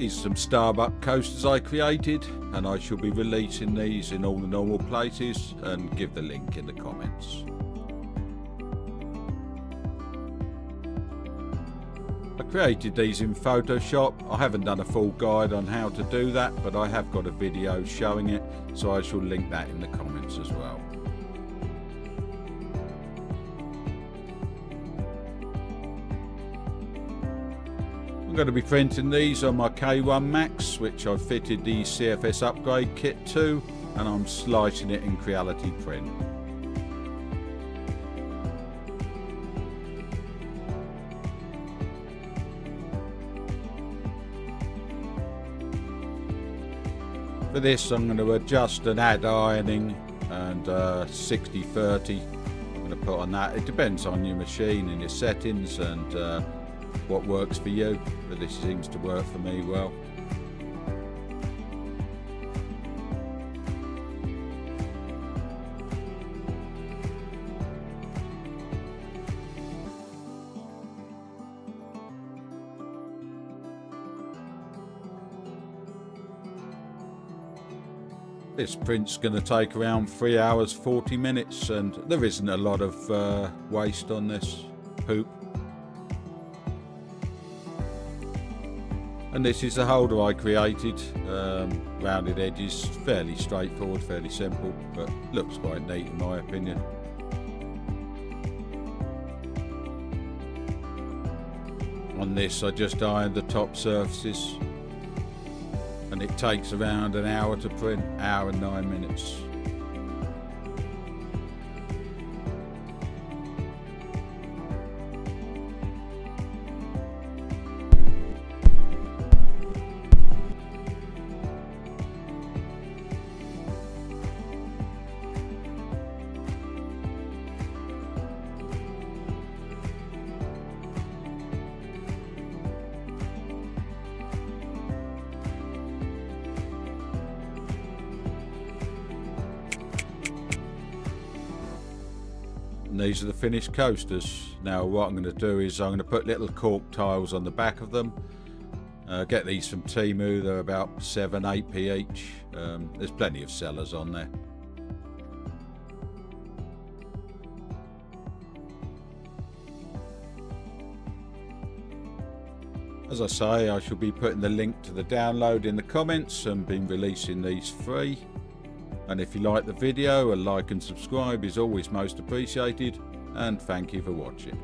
These are some Starbucks coasters I created, and I shall be releasing these in all the normal places, and give the link in the comments. I created these in Photoshop. I haven't done a full guide on how to do that, but I have got a video showing it, so I shall link that in the comments as well. I'm going to be printing these on my K1 Max, which I've fitted the CFS upgrade kit to, and I'm slicing it in Creality print. For this I'm going to adjust an add ironing and 60/30 I'm going to put on that. It depends on your machine and your settings and what works for you, but this seems to work for me well. This print's going to take around 3 hours 40 minutes, and there isn't a lot of waste on this hoop. And this is the holder I created, rounded edges, fairly straightforward, fairly simple, but looks quite neat in my opinion. On this I just ironed the top surfaces, and it takes around an hour to print, hour and 9 minutes. And these are the finished coasters. Now what I'm going to do is I'm going to put little cork tiles on the back of them. Get these from Temu, they're about 7-8p each. There's plenty of sellers on there. As I say, I shall be putting the link to the download in the comments and been releasing these free. And if you like the video, a like and subscribe is always most appreciated, and thank you for watching.